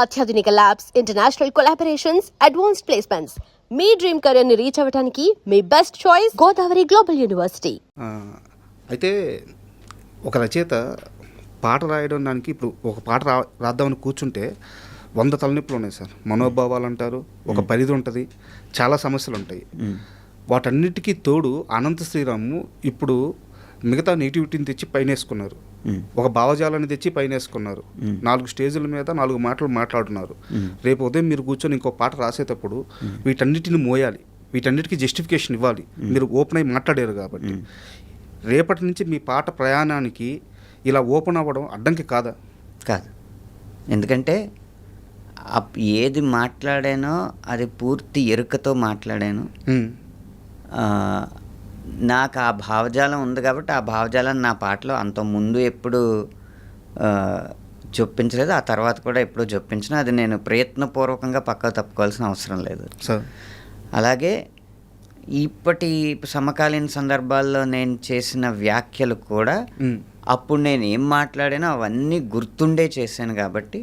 అత్యాధునిక labs, international collaborations, advanced placements. మీ dream career ని రీచ్ అవ్వడానికి మీ best choice Godavari Global University. అయితే ఒక రచయిత పాట రాయడం దానికి ఇప్పుడు ఒక పాట రాద్దామని కూర్చుంటే 100 తలనొప్పులు ఉన్నాయి సార్. మనోభావాలు అంటారు, ఒక పరిధి ఉంటుంది, చాలా సమస్యలు ఉంటాయి. వాటన్నిటికీ తోడు అనంత శ్రీరాము ఇప్పుడు మిగతా నెగిటివిటీని తెచ్చి పైన వేసుకున్నారు, ఒక భావజాలాన్ని తెచ్చి పైన వేసుకున్నారు. 4 స్టేజ్ల మీద 4 మాటలు మాట్లాడుతున్నారు. రేపు ఉదయం మీరు కూర్చొని ఇంకో పాట రాసేటప్పుడు వీటన్నిటిని మోయాలి, వీటన్నిటికీ జస్టిఫికేషన్ ఇవ్వాలి. మీరు ఓపెన్ అయి మాట్లాడారు కాబట్టి రేపటి నుంచి మీ పాట ప్రయాణానికి ఇలా ఓపెన్ అవ్వడం అడ్డంకి కాదా? కాదు. ఎందుకంటే ఏది మాట్లాడానో అది పూర్తి ఎరుకతో మాట్లాడాను. నాకు ఆ భావజాలం ఉంది కాబట్టి ఆ భావజాలాన్ని నా పాటలో అంత ముందు ఎప్పుడు చొప్పించలేదు, ఆ తర్వాత కూడా ఎప్పుడు చొప్పించిన. అది నేను ప్రయత్నపూర్వకంగా పక్కకు తప్పుకోవాల్సిన అవసరం లేదు. అలాగే ఇప్పటి సమకాలీన సందర్భాల్లో నేను చేసిన వ్యాఖ్యలు కూడా అప్పుడు నేను ఏం మాట్లాడానో అవన్నీ గుర్తుండే చేశాను కాబట్టి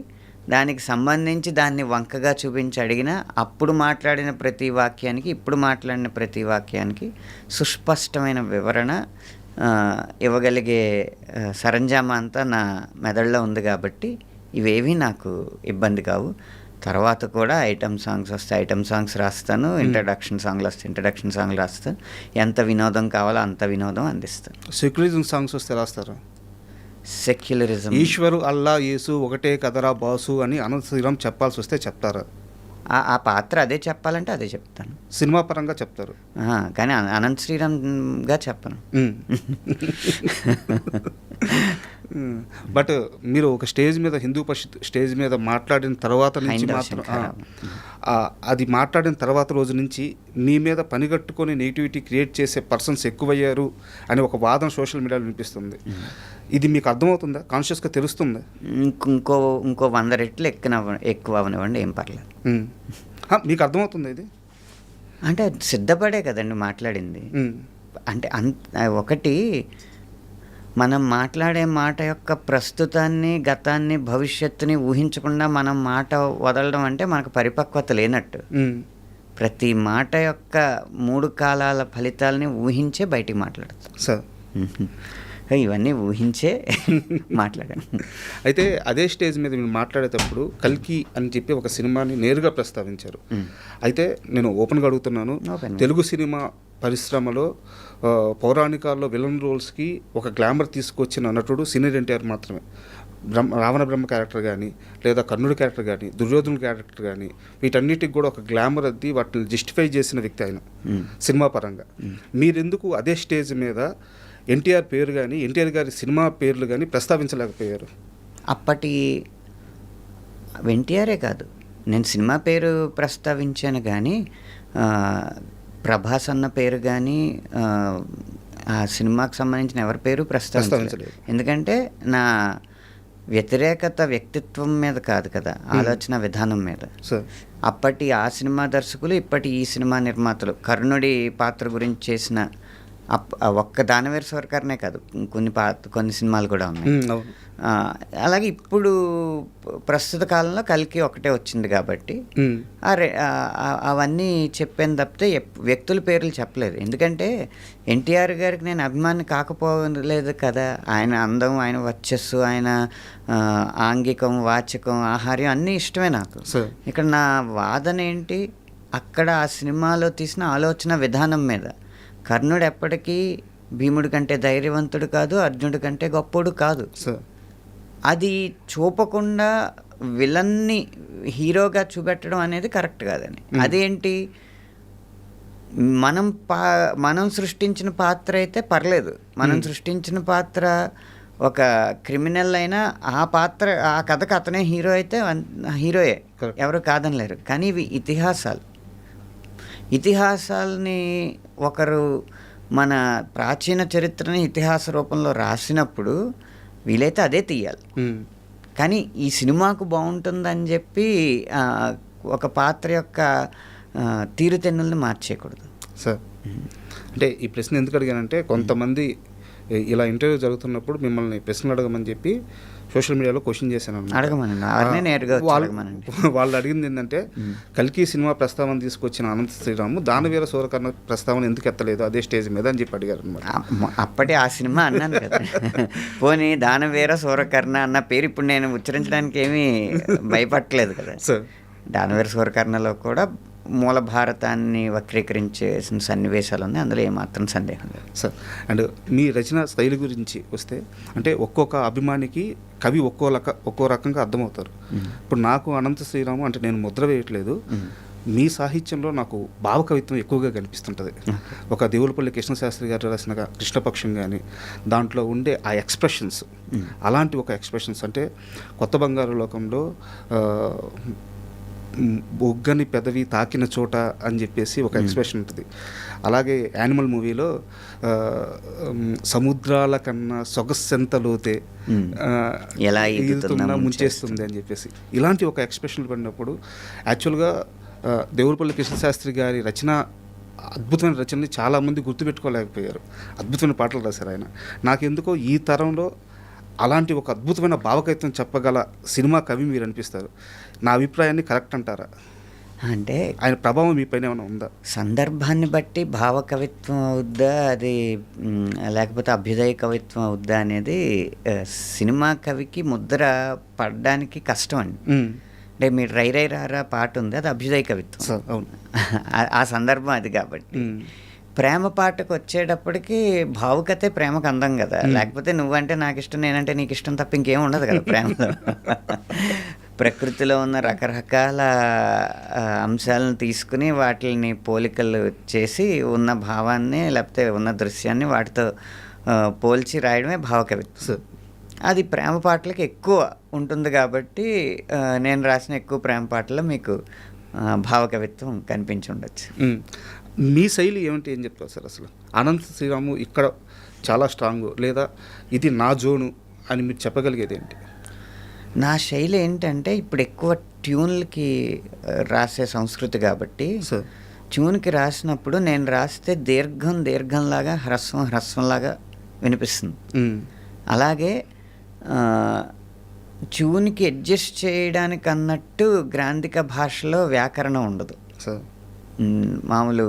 దానికి సంబంధించి దాన్ని వంకగా చూపించి అడిగిన అప్పుడు మాట్లాడిన ప్రతి వాక్యానికి ఇప్పుడు మాట్లాడిన ప్రతి వాక్యానికి సుస్పష్టమైన వివరణ ఇవ్వగలిగే సరంజామా అంతా నా మెదడులో ఉంది కాబట్టి ఇవేవి నాకు ఇబ్బంది కావు. తర్వాత కూడా ఐటమ్ సాంగ్స్ వస్తే ఐటమ్ సాంగ్స్ రాస్తాను, ఇంట్రడక్షన్ సాంగ్లు వస్తే ఇంట్రడక్షన్ సాంగ్లు రాస్తాను. ఎంత వినోదం కావాలో అంత వినోదం అందిస్తాను. సెక్యులరిజం సాంగ్స్ వస్తే రాస్తారా? సెక్యులరిజం, ఈశ్వరు, అల్లా, యేసు ఒకటే కదరా బాసు అని అనంత శ్రీరామ్ చెప్పాల్సి వస్తే చెప్తారా? ఆ పాత్ర అదే చెప్పాలంటే అదే చెప్తాను. సినిమా పరంగా చెప్తారు కానీ అనంత శ్రీరామ్గా చెప్పను. బట్ మీరు ఒక స్టేజ్ మీద హిందూ పరిషత్ స్టేజ్ మీద మాట్లాడిన తర్వాత నుంచి మాత్రం అది మాట్లాడిన తర్వాత రోజు నుంచి మీ మీద పనిగట్టుకొని నెగిటివిటీ క్రియేట్ చేసే పర్సన్స్ ఎక్కువయ్యారు అని ఒక వాదన సోషల్ మీడియాలో వినిపిస్తుంది. ఇది మీకు అర్థమవుతుందా? కాన్షియస్గా తెలుస్తుందా? ఇంకో 100 రెట్లు ఎక్కువ అవనివ్వండి, ఏం పర్లేదు. మీకు అర్థమవుతుంది ఇది? అంటే సిద్ధపడే కదండి మాట్లాడింది. అంటే ఒకటి మనం మాట్లాడే మాట యొక్క ప్రస్తుతాన్ని, గతాన్ని, భవిష్యత్తుని ఊహించకుండా మనం మాట వదలడం అంటే మనకు పరిపక్వత లేనట్టు. ప్రతి మాట యొక్క 3 కాలాల ఫలితాలని ఊహించే బయటికి మాట్లాడతాం సార్. ఇవన్నీ ఊహించే మాట్లాడాను. అయితే అదే స్టేజ్ మీద మీరు మాట్లాడేటప్పుడు కల్కి అని చెప్పి ఒక సినిమాని నేరుగా ప్రస్తావించారు. అయితే నేను ఓపెన్గా అడుగుతున్నాను, తెలుగు సినిమా పరిశ్రమలో పౌరాణికాల్లో విలన్ రోల్స్కి ఒక గ్లామర్ తీసుకొచ్చిన నటుడు సీనియర్ ఎన్టీఆర్ మాత్రమే. రావణ బ్రహ్మ క్యారెక్టర్ కానీ, లేదా కర్ణుడి క్యారెక్టర్ కానీ, దుర్యోధనుడి క్యారెక్టర్ కానీ, వీటన్నిటికి కూడా ఒక గ్లామర్ అద్ది వాటిని జస్టిఫై చేసిన వ్యక్తి ఆయన సినిమా పరంగా. మీరెందుకు అదే స్టేజ్ మీద ఎన్టీఆర్ పేరు కానీ, ఎన్టీఆర్ గారి సినిమా పేర్లు కానీ ప్రస్తావించలేకపోయారు? అప్పటి ఎన్టీఆరే కాదు, నేను సినిమా పేరు ప్రస్తావించాను కానీ ప్రభాస్ అన్న పేరు కానీ ఆ సినిమాకి సంబంధించిన ఎవరి పేరు ప్రస్తావించలేదు. ఎందుకంటే నా వ్యతిరేకత వ్యక్తిత్వం మీద కాదు కదా, ఆలోచన విధానం మీద. అప్పటి ఆ సినిమా దర్శకులు, ఇప్పటి ఈ సినిమా నిర్మాతలు కర్ణుడి పాత్ర గురించి చేసిన ఒక్క దానవీర సర్కార్నే కాదు, కొన్ని సినిమాలు కూడా ఉన్నాయి. అలాగే ఇప్పుడు ప్రస్తుత కాలంలో కల్కి ఒకటే వచ్చింది కాబట్టి అవన్నీ చెప్పాను తప్పితే వ్యక్తుల పేర్లు చెప్పలేదు. ఎందుకంటే ఎన్టీఆర్ గారికి నేను అభిమాని కాకపోలేదు కదా. ఆయన అందం, ఆయన వర్చస్సు, ఆయన ఆంగికం, వాచకం, ఆహార్యం అన్నీ ఇష్టమే నాకు. ఇక్కడ నా వాదన ఏంటి, అక్కడ ఆ సినిమాలో తీసిన ఆలోచన విధానం మీద. కర్ణుడు ఎప్పటికీ భీముడి కంటే ధైర్యవంతుడు కాదు, అర్జునుడి కంటే గొప్పోడు కాదు. అది చూపకుండా విలన్ని హీరోగా చూపెట్టడం అనేది కరెక్ట్ కాదని. అదేంటి, మనం సృష్టించిన పాత్ర అయితే పర్లేదు, మనం సృష్టించిన పాత్ర ఒక క్రిమినల్ అయినా ఆ పాత్ర, ఆ కథకు అతనే హీరో అయితే హీరోయే, ఎవరు కాదనలేరు. కానీ ఇవి ఇతిహాసాలని ఒకరు మన ప్రాచీన చరిత్రని ఇతిహాస రూపంలో రాసినప్పుడు వీలైతే అదే తీయాలి. కానీ ఈ సినిమాకు బాగుంటుందని చెప్పి ఒక పాత్ర యొక్క తీరుతెన్నుల్ని మార్చేయకూడదు సార్. అంటే ఈ ప్రశ్న ఎందుకు అడిగానంటే, కొంతమంది ఇలా ఇంటర్వ్యూ జరుగుతున్నప్పుడు మిమ్మల్ని ప్రశ్నలు అడగమని చెప్పి సోషల్ మీడియాలో క్వశ్చన్ చేశాను అన్నమాట. అడగమనండి, అవన్నీ నేరుగా వచ్చి అడగమనండి. వాళ్ళు అడిగింది ఏంటంటే కల్కి సినిమా ప్రస్తావన తీసుకొచ్చిన అనంత శ్రీరాము దానవీర సూరకర్ణ ప్రస్తావన ఎందుకు ఎత్తలేదు అదే స్టేజ్ మీద అని చెప్పి అడిగారు అనమాట. అప్పటి ఆ సినిమా అన్నాను కదా. పోనీ దానవీర సూరకర్ణ అన్న పేరు ఇప్పుడు నేను ఉచ్చరించడానికి ఏమీ భయపడలేదు కదా. సార్ దానవీర సూరకర్ణలో కూడా మూల భారతాన్ని వక్రీకరించేసిన సన్నివేశాలు ఉన్నాయి, అందులో ఏమాత్రం సందేహం లేదు సార్. అండ్ మీ రచన శైలి గురించి వస్తే అంటే ఒక్కొక్క అభిమానికి కవి ఒక్కో రకంగా అర్థమవుతారు. ఇప్పుడు నాకు అనంత శ్రీరాము అంటే నేను ముద్ర వేయట్లేదు, మీ సాహిత్యంలో నాకు భావకవిత్వం ఎక్కువగా కనిపిస్తుంటుంది. ఒక దేవులపల్లి కృష్ణశాస్త్రి గారు రాసిన కృష్ణపక్షం కానీ దాంట్లో ఉండే ఆ ఎక్స్ప్రెషన్స్, అలాంటి ఒక ఎక్స్ప్రెషన్స్ అంటే కొత్త బంగారు లోకంలో బొగ్గని పెదవి తాకిన చోట అని చెప్పేసి ఒక ఎక్స్ప్రెషన్ ఉంటుంది. అలాగే యానిమల్ మూవీలో సముద్రాల కన్నా సొగస్సెంత లోతే ఎలా ఈదుతున్నా ముంచేస్తుంది అని చెప్పేసి ఇలాంటి ఒక ఎక్స్ప్రెషన్ పడినప్పుడు యాక్చువల్గా దేవులపల్లి కృష్ణశాస్త్రి గారి రచన అద్భుతమైన రచనని చాలామంది గుర్తుపెట్టుకోలేకపోయారు. అద్భుతమైన పాటలు రాశారు ఆయన. నాకెందుకో ఈ తరంలో అలాంటి ఒక అద్భుతమైన భావకవిత్వం చెప్పగల సినిమా కవి మీరు అనిపిస్తారు. నా అభిప్రాయాన్ని కరెక్ట్ అంటారా? అంటే ఆయన ప్రభావం మీ పైన ఏమైనా ఉందా? సందర్భాన్ని బట్టి భావకవిత్వం అవుద్దా అది లేకపోతే అభ్యుదయ కవిత్వం అవుద్దా అనేది సినిమా కవికి ముద్ర పడడానికి కష్టం అండి. అంటే మీరు రై రై రారా పాట ఉంది, అది అభ్యుదయ కవిత్వం. అవును, ఆ సందర్భం అది. కాబట్టి ప్రేమ పాటకు వచ్చేటప్పటికి భావుకతే ప్రేమకు అందం కదా. లేకపోతే నువ్వంటే నాకు ఇష్టం, నేనంటే నీకు ఇష్టం తప్ప ఇంకేం ఉండదు కదా ప్రేమలో. ప్రకృతిలో ఉన్న రకరకాల అంశాలను తీసుకుని వాటిని పోలికలు చేసి ఉన్న భావాన్ని లేకపోతే ఉన్న దృశ్యాన్ని వాటితో పోల్చి రాయడమే భావకవిత్వం. అది ప్రేమ పాటలకి ఎక్కువ ఉంటుంది కాబట్టి నేను రాసిన ఎక్కువ ప్రేమ పాటల్లో మీకు భావకవిత్వం కనిపించి ఉండొచ్చు. మీ శైలి ఏమంటే ఏం చెప్తారు సార్? అసలు అనంత శ్రీరాము ఇక్కడ చాలా స్ట్రాంగ్ లేదా ఇది నా జోను అని మీరు చెప్పగలిగేది ఏంటి? నా శైలి ఏంటంటే ఇప్పుడు ఎక్కువ ట్యూన్లకి రాసే సంస్కృతి కాబట్టి ట్యూన్కి రాసినప్పుడు నేను రాస్తే దీర్ఘంలాగా హ్రస్వంలాగా వినిపిస్తుంది. అలాగే ట్యూన్కి అడ్జస్ట్ చేయడానికి అన్నట్టు గ్రాంధిక భాషలో వ్యాకరణం ఉండదు. మామూలు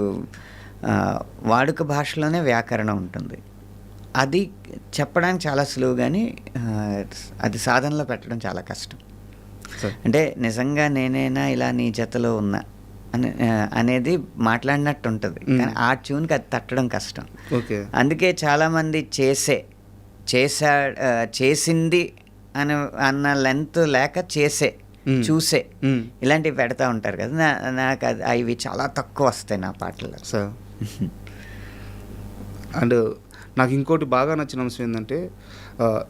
వాడుక భాషలోనే వ్యాకరణం ఉంటుంది. అది చెప్పడానికి చాలా సులువు, కానీ అది సాధనలో పెట్టడం చాలా కష్టం. అంటే నిజంగా నేనైనా ఇలా నీ జతలో ఉన్నా అనేది మాట్లాడినట్టు ఉంటుంది, కానీ ఆ ట్యూన్కి అది తట్టడం కష్టం. అందుకే చాలామంది చేసింది అన్న లెంత్ లేక చూసే ఇలాంటివి పెడతా ఉంటారు కదా. నాకు అవి చాలా తక్కువ వస్తాయి నా పాటల్లో. అండ్ నాకు ఇంకోటి బాగా నచ్చిన అంశం ఏంటంటే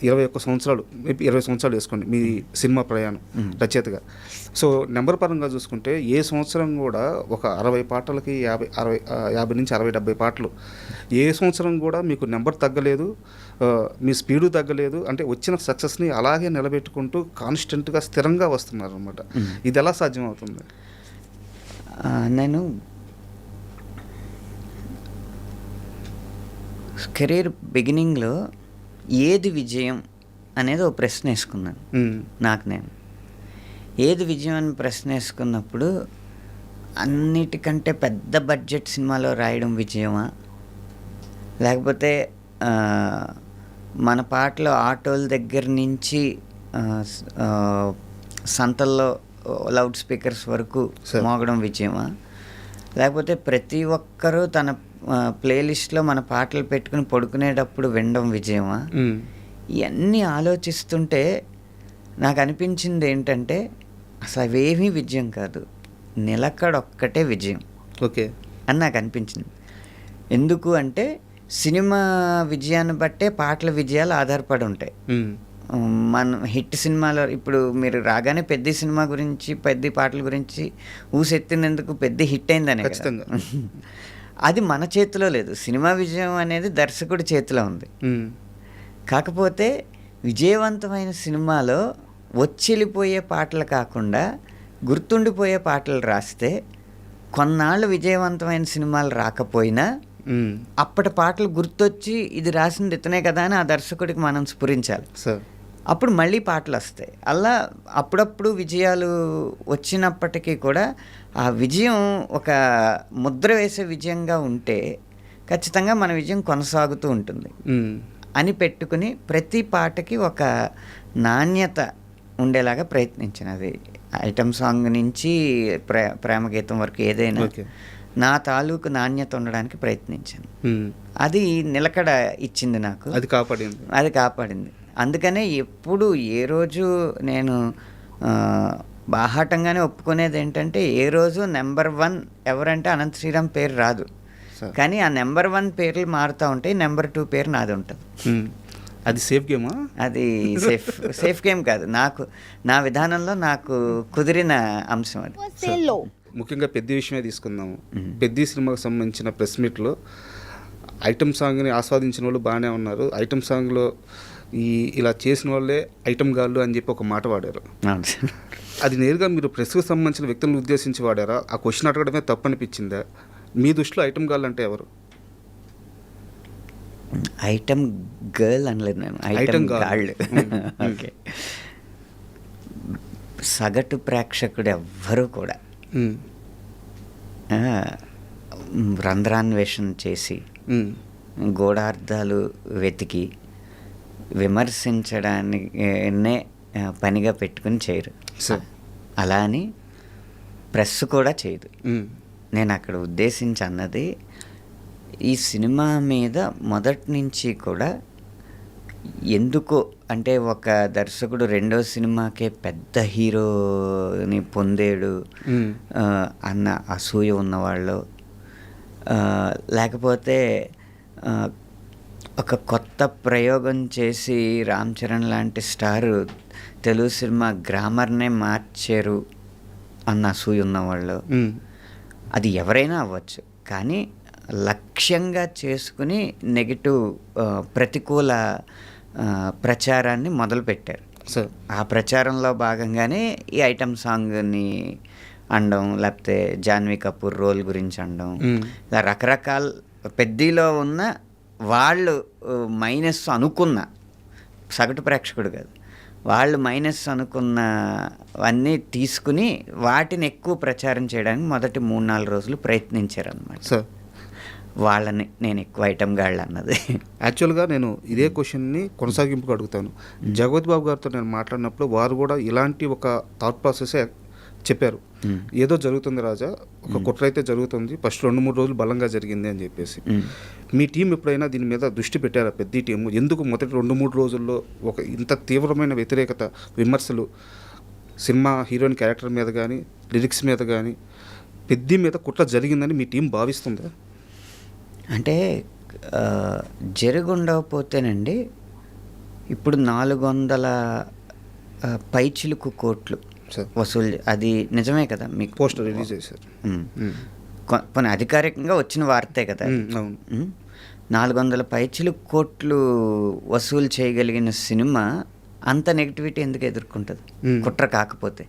21 సంవత్సరాలు 20 సంవత్సరాలు వేసుకోండి మీ సినిమా ప్రయాణం రచయితగా. సో నెంబర్ పరంగా చూసుకుంటే ఏ సంవత్సరం కూడా ఒక 60 పాటలకి 50 నుంచి 60 70 పాటలు ఏ సంవత్సరం కూడా మీకు నెంబర్ తగ్గలేదు, మీ స్పీడు తగ్గలేదు. అంటే వచ్చిన సక్సెస్ని అలాగే నిలబెట్టుకుంటూ కాన్స్టెంట్గా స్థిరంగా వస్తున్నారు అనమాట. ఇది ఎలా సాధ్యం అవుతుంది? నేను కెరీర్ బిగినింగ్లో ఏది విజయం అనేది ఒక ప్రశ్న వేసుకున్నాను నాకు నేను. ఏది విజయం అని ప్రశ్న వేసుకున్నప్పుడు అన్నిటికంటే పెద్ద బడ్జెట్ సినిమాలో రాయడం విజయమా, లేకపోతే మన పాటలో ఆటోల దగ్గర నుంచి సంతల్లో లౌడ్ స్పీకర్స్ వరకు మోగడం విజయమా, లేకపోతే ప్రతి ఒక్కరూ తన ప్లేలిస్ట్లో మన పాటలు పెట్టుకుని పడుకునేటప్పుడు వినడం విజయమా? ఇవన్నీ ఆలోచిస్తుంటే నాకు అనిపించింది ఏంటంటే అసలు అవేమీ విజయం కాదు, నిలకడొక్కటే విజయం అని నాకు అనిపించింది. ఎందుకు అంటే సినిమా విజయాన్ని బట్టే పాటల విజయాలు ఆధారపడి ఉంటాయి. మన హిట్ సినిమాలో ఇప్పుడు మీరు రాగానే పెద్ద సినిమా గురించి పెద్ద పాటల గురించి ఊసెత్తినందుకు పెద్ద హిట్ అయిందనే. అది మన చేతిలో లేదు. సినిమా విజయం అనేది దర్శకుడి చేతిలో ఉంది. కాకపోతే విజయవంతమైన సినిమాలో వెళ్ళిపోయే పాటలు కాకుండా గుర్తుండిపోయే పాటలు రాస్తే కొన్నాళ్ళు విజయవంతమైన సినిమాలు రాకపోయినా అప్పటి పాటలు గుర్తొచ్చి ఇది రాసింది ఇతనే కదా అని ఆ దర్శకుడికి మనం స్ఫురించాలి. అప్పుడు మళ్ళీ పాటలు వస్తాయి. అలా అప్పుడప్పుడు విజయాలు వచ్చినప్పటికీ కూడా ఆ విజయం ఒక ముద్ర వేసే విజయంగా ఉంటే ఖచ్చితంగా మన విజయం కొనసాగుతూ ఉంటుంది అని పెట్టుకుని ప్రతి పాటకి ఒక నాణ్యత ఉండేలాగా ప్రయత్నించినది. ఐటమ్ సాంగ్ నుంచి ప్రేమ గీతం వరకు ఏదైనా నా తాలూకు నాణ్యత ఉండడానికి ప్రయత్నించాను. అది నిలకడ ఇచ్చింది నాకు, అది కాపాడింది. అందుకనే ఎప్పుడు ఏ రోజు నేను బాహాటంగానే ఒప్పుకునేది ఏంటంటే, ఏ రోజు నెంబర్ 1 ఎవరంటే అనంత శ్రీరామ్ పేరు రాదు, కానీ ఆ నెంబర్ 1 పేర్లు మారుతూ ఉంటాయి, నెంబర్ 2 పేరు నాది ఉంటుంది. అది సేఫ్ గేమా? అది సేఫ్ గేమ్ కాదు, నాకు నా విధానంలో నాకు కుదిరిన అంశం అది. ముఖ్యంగా పెద్ద విషయమే తీసుకుందాము. పెద్ద సినిమాకు సంబంధించిన ప్రెస్ మీట్లో ఐటమ్ సాంగ్ని ఆస్వాదించిన వాళ్ళు బాగానే ఉన్నారు, ఐటమ్ సాంగ్లో ఇలా చేసిన వాళ్ళే ఐటమ్ గాళ్ళు అని చెప్పి ఒక మాట వాడారు. అది నేరుగా మీరు ప్రెస్కు సంబంధించిన వ్యక్తులను ఉద్దేశించి వాడారా? ఆ క్వశ్చన్ అడగడమే తప్పు అనిపించిందా? మీ దృష్టిలో ఐటమ్ గాళ్ళు అంటే ఎవరు? ఐటమ్ గర్ల్ అనలేదు నేను, ఐటమ్ గాళ్ళు. ఓకే, సగటు ప్రేక్షకుడు ఎవ్వరూ కూడా రంధ్రాన్వేషణ చేసి గూఢార్థాలు వెతికి విమర్శించడానికే పనిగా పెట్టుకుని చేయరు. అలా అని ప్రెస్ కూడా చేయదు. నేను అక్కడ ఉద్దేశించి అన్నది, ఈ సినిమా మీద మొదటి నుంచి కూడా ఎందుకో అంటే ఒక దర్శకుడు రెండో సినిమాకే పెద్ద హీరోని పొందేడు అన్న అసూయ ఉన్నవాళ్ళు, లేకపోతే ఒక కొత్త ప్రయోగం చేసి రామ్ చరణ్ లాంటి స్టారు తెలుగు సినిమా గ్రామర్నే మార్చారు అన్న అసూయ ఉన్నవాళ్ళు, అది ఎవరైనా అవ్వచ్చు, కానీ లక్ష్యంగా చేసుకుని నెగిటివ్ ప్రతికూల ప్రచారాన్ని మొదలుపెట్టారు. ఆ ప్రచారంలో భాగంగానే ఈ ఐటమ్ సాంగ్ని అనడం, లేకపోతే జాన్వీ కపూర్ రోల్ గురించి అనడం, ఇలా రకరకాల పెద్దలో ఉన్న వాళ్ళు మైనస్ అనుకున్న, సగటు ప్రేక్షకుడు కాదు, వాళ్ళు మైనస్ అనుకున్నవన్నీ తీసుకుని వాటిని ఎక్కువ ప్రచారం చేయడానికి మొదటి 3-4 రోజులు ప్రయత్నించారు అన్నమాట. వాళ్ళని నేను ఎక్కువ ఐటమ్ గాళ్ళు అన్నది. యాక్చువల్గా నేను ఇదే క్వశ్చన్ని కొనసాగింపుగా అడుగుతాను. జగపతి బాబు గారితో నేను మాట్లాడినప్పుడు వారు కూడా ఇలాంటి ఒక థాట్ ప్రాసెసే చెప్పారు. ఏదో జరుగుతుంది రాజా, ఒక కుట్ర అయితే జరుగుతుంది, ఫస్ట్ 2-3 రోజులు బలంగా జరిగింది అని చెప్పేసి. మీ టీం ఎప్పుడైనా దీని మీద దృష్టి పెట్టారా? పెద్ద టీము ఎందుకు మొదటి 2-3 రోజుల్లో ఒక ఇంత తీవ్రమైన వ్యతిరేకత, విమర్శలు సినిమా హీరోయిన్ క్యారెక్టర్ మీద కానీ లిరిక్స్ మీద కానీ పెద్ద మీద కుట్ర జరిగిందని మీ టీం భావిస్తుందా? అంటే జరుగుండకపోతేనండి ఇప్పుడు 400 పైచిలుకు కోట్లు వసూలు, అది నిజమే కదా, మీకు పోస్టర్ రిలీజ్ చేశారు, కొన్ని అధికారికంగా వచ్చిన వార్తే కదా. 400 పైచిలుకు కోట్లు వసూలు చేయగలిగిన సినిమా అంత నెగిటివిటీ ఎందుకు ఎదుర్కొంటుంది కుట్ర కాకపోతే?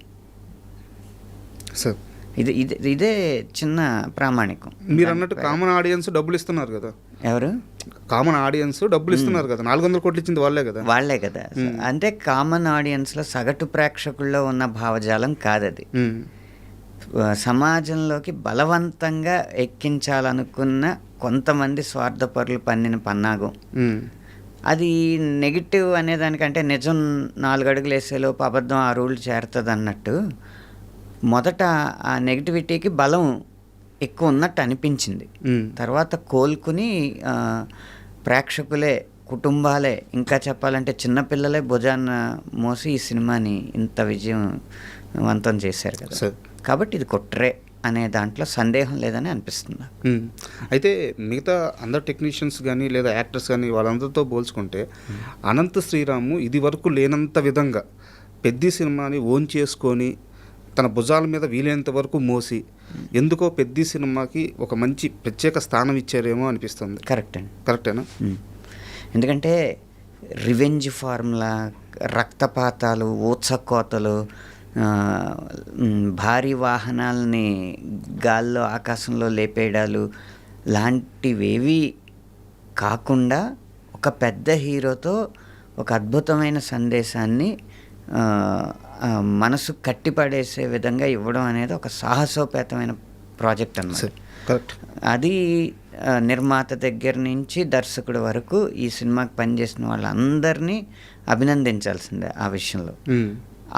సార్ ఇదే చిన్న ప్రామాణికం. మీరు అన్నట్టు కామన్ ఆడియన్స్ డబ్బులు ఇస్తున్నారు కదా. ఎవరు కామన్ ఆడియన్స్ డబ్బులు ఇస్తున్నారు కదా, 400 కోట్లు ఇచ్చింది వాళ్ళే కదా. అంటే కామన్ ఆడియన్స్లో సగటు ప్రేక్షకుల్లో ఉన్న భావజాలం కాదది. సమాజంలోకి బలవంతంగా ఎక్కించాలనుకున్న కొంతమంది స్వార్థపరులు పన్నిన పన్నాగం. అది నెగిటివ్ అనేదానికంటే నిజం 4 అడుగులు వేసేలోపు అబద్ధం 6 ఊళ్ళు చేరుతుంది అన్నట్టు మొదట ఆ నెగిటివిటీకి బలం ఎక్కువ ఉన్నట్టు అనిపించింది. తర్వాత కోలుకుని ప్రేక్షకులే, కుటుంబాలే, ఇంకా చెప్పాలంటే చిన్నపిల్లలే భుజాన మోసి ఈ సినిమాని ఇంత విజయవంతం చేశారు కదా. కాబట్టి ఇది కుట్రే అనే దాంట్లో సందేహం లేదని అనిపిస్తుంది. అయితే మిగతా అందరు టెక్నీషియన్స్ కానీ లేదా యాక్టర్స్ కానీ వాళ్ళందరితో పోల్చుకుంటే అనంత శ్రీరాము ఇది వరకు లేనంత విధంగా పెద్ద సినిమాని ఓన్ చేసుకొని తన భుజాల మీద వీలైనంత వరకు మోసి ఎందుకో పెద్ద సినిమాకి ఒక మంచి ప్రత్యేక స్థానం ఇచ్చారేమో అనిపిస్తుంది. కరెక్టేనా? ఎందుకంటే రివెంజ్ ఫార్ములా, రక్తపాతాలు, ఊత్సకోతలు, భారీ వాహనాలని గాల్లో ఆకాశంలో లేపేయడాలు లాంటివేవి కాకుండా ఒక పెద్ద హీరోతో ఒక అద్భుతమైన సందేశాన్ని మనసు కట్టిపడేసే విధంగా ఇవ్వడం అనేది ఒక సాహసోపేతమైన ప్రాజెక్ట్ అన్నమాట. కరెక్ట్. అది నిర్మాత దగ్గర నుంచి దర్శకుడి వరకు ఈ సినిమాకి పనిచేసిన వాళ్ళందరినీ అభినందించాల్సిందే ఆ విషయంలో.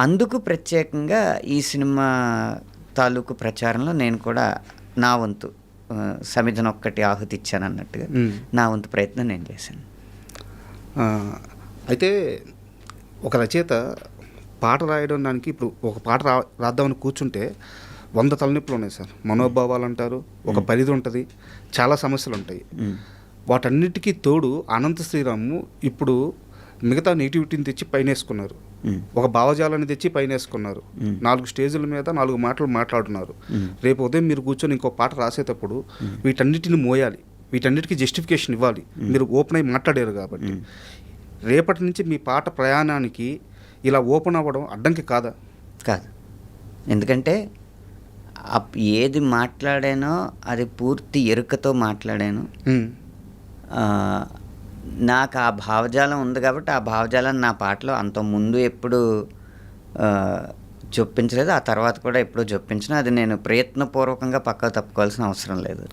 అందుకు ప్రత్యేకంగా ఈ సినిమా తాలూకు ప్రచారంలో నేను కూడా నా వంతు సమిధను ఒక్కటి ఆహుతి ఇచ్చాను అన్నట్టుగా నా వంతు ప్రయత్నం నేను చేశాను. అయితే ఒక రచయిత పాట రాయడం దానికి ఇప్పుడు ఒక పాట రాద్దామని కూర్చుంటే 100 తలనొప్పులు ఉన్నాయి సార్. మనోభావాలు అంటారు, ఒక పరిధి ఉంటుంది, చాలా సమస్యలు ఉంటాయి. వాటన్నిటికీ తోడు అనంత శ్రీరాము ఇప్పుడు మిగతా నెగిటివిటీని తెచ్చి పైన వేసుకున్నారు, ఒక భావజాలాన్ని తెచ్చి పైన వేసుకున్నారు. 4 స్టేజీల మీద 4 మాటలు మాట్లాడుతున్నారు. రేపు ఉదయం మీరు కూర్చొని ఇంకో పాట రాసేటప్పుడు వీటన్నిటిని మోయాలి, వీటన్నిటికీ జస్టిఫికేషన్ ఇవ్వాలి. మీరు ఓపెన్ అయి మాట్లాడారు కాబట్టి రేపటి నుంచి మీ పాట ప్రయాణానికి ఇలా ఓపెన్ అవ్వడం అడ్డంకి కాదా? కాదు. ఎందుకంటే ఏది మాట్లాడానో అది పూర్తి ఎరుకతో మాట్లాడాను. నాకు ఆ భావజాలం ఉంది కాబట్టి ఆ భావజాలాన్ని నా పాటలో అంత ముందు ఎప్పుడు చొప్పించలేదు, ఆ తర్వాత కూడా ఎప్పుడూ చొప్పించను. అది నేను ప్రయత్నపూర్వకంగా పక్కకు తప్పుకోవాల్సిన అవసరం లేదు.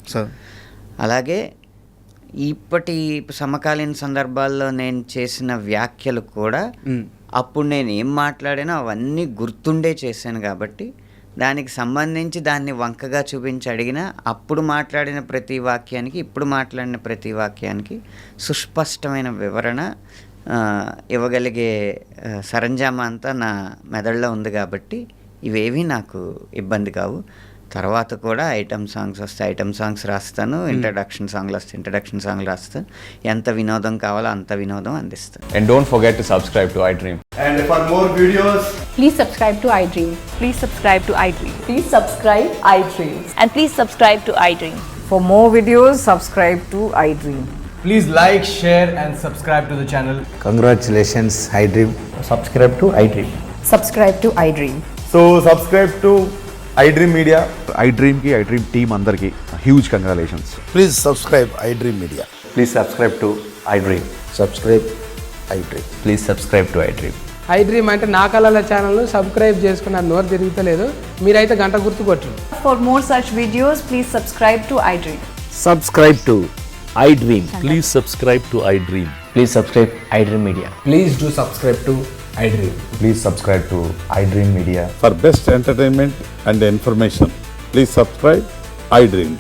అలాగే ఇప్పటి సమకాలీన సందర్భాల్లో నేను చేసిన వ్యాఖ్యలు కూడా అప్పుడు నేను ఏం మాట్లాడానో అవన్నీ గుర్తుండే చేశాను కాబట్టి దానికి సంబంధించి దాన్ని వంకగా చూపించి అడిగినా అప్పుడు మాట్లాడిన ప్రతి వాక్యానికి ఇప్పుడు మాట్లాడిన ప్రతి వాక్యానికి సుస్పష్టమైన వివరణ ఇవ్వగలిగే సరంజామా అంతా నా మెదడులో ఉంది కాబట్టి ఇవేవి నాకు ఇబ్బంది కావు. తర్వాత కూడా ఐటమ్ సాంగ్స్ వస్తే ఐటమ్ సాంగ్స్ రాస్తాను, ఇంట్రడక్షన్ సాంగ్లు వస్తే ఇంట్రడక్షన్ సాంగ్లు రాస్తాను. ఎంత వినోదం కావాలో అంత వినోదం అందిస్తాను. And don't forget to subscribe to iDream. And for more videos, please subscribe to iDream. Please subscribe to iDream. Please subscribe iDream. And please subscribe to iDream. For more videos, subscribe to iDream. please like, share and subscribe to the channel. Congratulations, iDream. Subscribe to iDream. Subscribe to iDream. So subscribe to iDream Media. iDream ki iDream team andarki huge congratulations. Please subscribe iDream Media. Please subscribe to iDream. Subscribe iDream. Please subscribe to iDream. iDream అంటే నా కళల ఛానల్ను subscribe చేసుకున్న నోరు తిరుగుతలేదు, మీరైతే గంట గుర్తు కొట్టండి. For more such videos, please subscribe to iDream. Subscribe to iDream. Please subscribe to iDream. Please subscribe iDream Media. Please do subscribe to iDream. Please subscribe to iDream Media. For best entertainment and information, please subscribe iDream.